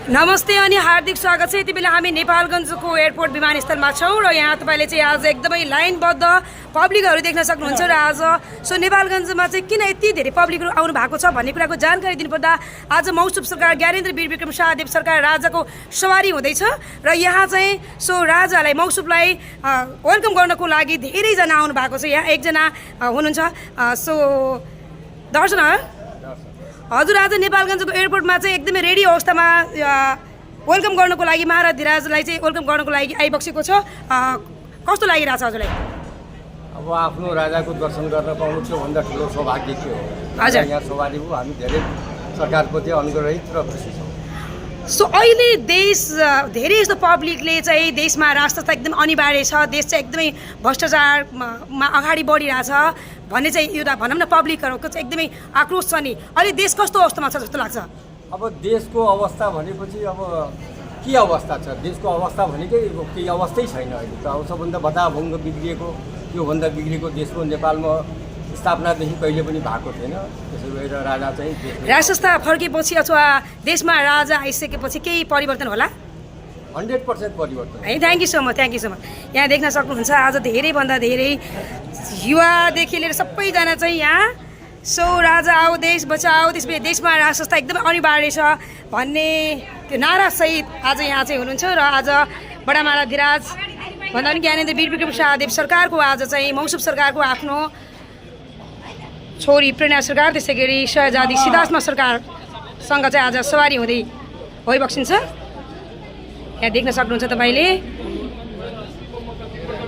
नमस्ते अनि हार्दिक स्वागत छ। यति बेला हामी नेपालगञ्जको एयरपोर्ट विमानस्थलमा छौँ र यहाँ तपाईँले चाहिँ आज एकदमै लाइनबद्ध पब्लिकहरू देख्न सक्नुहुन्छ। र आज नेपालगञ्जमा चाहिँ किन यति धेरै पब्लिकहरू आउनु भएको छ भन्ने कुराको जानकारी दिनुपर्दा आज मौसुफ सरकार ज्ञानेन्द्र वीर विक्रम शाहदेव सरकार राजाको सवारी हुँदैछ र यहाँ चाहिँ राजालाई मौसुफलाई वेलकम गर्नको लागि धेरैजना आउनु भएको छ। यहाँ एकजना हुनुहुन्छ दर्शन हजुर आज नेपालगञ्जको एयरपोर्टमा चाहिँ एकदमै रेडी अवस्थामा वेलकम गर्नको लागि महाराजलाई चाहिँ वेलकम गर्नको लागि आइबक्सेको छ। कस्तो लागिरहेछ हजुरलाई? अब आफ्नो राजाको दर्शन गर्न पाउनु थियो भन्दा ठुलो सौभाग्य के हो। हजुर यहाँ सवारी हो, हामी धेरै सरकारप्रति अनुग्रहित र खुसी छौँ। अहिले देश धेरै जस्तो पब्लिकले चाहिँ देशमा राष्ट्रता एकदम अनिवार्य छ, देश चाहिँ एकदमै भ्रष्टाचारमा अगाडि बढिरहेछ भन्ने चाहिँ एउटा भनौँ न पब्लिकहरूको चाहिँ एकदमै आक्रोश छ नि। अहिले देश कस्तो अवस्थामा छ जस्तो लाग्छ? अब देशको अवस्था भनेपछि अब के अवस्था छ? देशको अवस्था भनेकै केही अवस्थै छैन अहिले त। अब सबभन्दा भत्ताभङ्ग बिग्रिएको, योभन्दा बिग्रिएको देशको नेपालमा स्थापनादेखि कहिले पनि भएको थिएन। त्यसो भएर राजा चाहिँ राष्ट्रता फर्केपछि अथवा देशमा राजा आइसकेपछि केही परिवर्तन होला? 100% परिवर्तन है। Thank you so much, thank you so much. यहाँ देख्न सक्नुहुन्छ आज धेरैभन्दा धेरै युवादेखि लिएर सबैजना चाहिँ यहाँ राजा आओ देश बचाओ, त्यसपछि देशमा राष्ट्रता एकदमै अनिवार्य छ भन्ने त्यो नारासहित आज यहाँ चाहिँ हुनुहुन्छ। र आज बडामालाधिराज भन्दा पनि ज्ञानेन्द्र वीर विक्रम शाहदेव सरकारको आज चाहिँ मौसुफ सरकारको आफ्नो छोरी प्रेरणा सरकार, त्यसै गरी शहजादी सिद्धार्थमा सरकारसँग चाहिँ आज सवारी हुँदै भइबक्सिन्छ। यहाँ देख्न सक्नुहुन्छ तपाईँले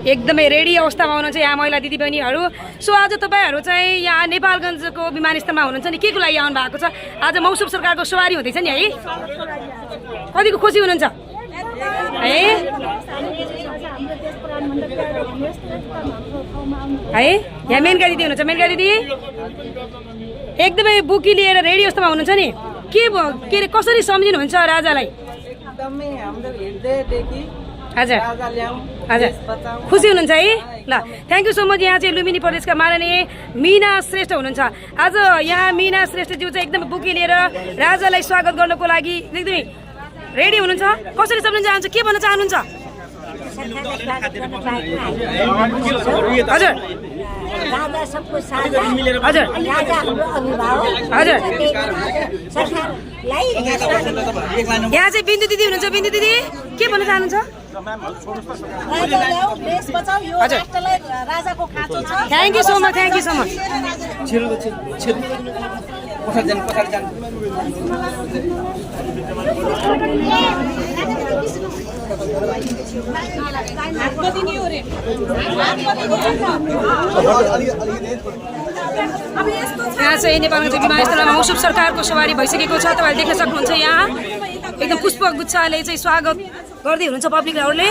एकदमै रेडी अवस्थामा हुनुहुन्छ यहाँ महिला दिदीबहिनीहरू। आज तपाईँहरू चाहिँ यहाँ नेपालगञ्जको विमानस्थलमा हुनुहुन्छ नि, के को लागि आउनु भएको छ? आज मौसुफ सरकारको सवारी हुँदैछ नि है, कतिको खुसी हुनुहुन्छ है? यहाँ मेनका दिदी हुनुहुन्छ, मेनका दिदी एकदमै बुकी लिएर रेडी अवस्थामा हुनुहुन्छ नि। के अरे कसरी सम्झिनुहुन्छ राजालाई? हजुर हजुर खुसी हुनुहुन्छ है? ल थ्याङ्क यू सो मच। यहाँ चाहिँ लुम्बिनी प्रदेशका माननीय मीना श्रेष्ठ हुनुहुन्छ। आज यहाँ मीना श्रेष्ठज्यू चाहिँ एकदमै बुकी लिएर राजालाई स्वागत गर्नको लागि एकदमै रेडी हुनुहुन्छ। कसरी सम्झिन चाहनुहुन्छ, के भन्न चाहनुहुन्छ? हजुर हजुर हजुर यहाँ चाहिँ बिन्दु दिदी हुनुहुन्छ। बिन्दु दिदी के भन्न चाहनुहुन्छ? हजुर thank you so much, thank you so much. यहाँ चाहिँ नेपालगञ्ज विमानस्थलमा मौसुफ सरकारको सवारी भइसकेको छ। तपाईँले देख्न सक्नुहुन्छ यहाँ एकदम पुष्पगुच्छाले चाहिँ स्वागत गर्दै हुनुहुन्छ पब्लिकहरूले।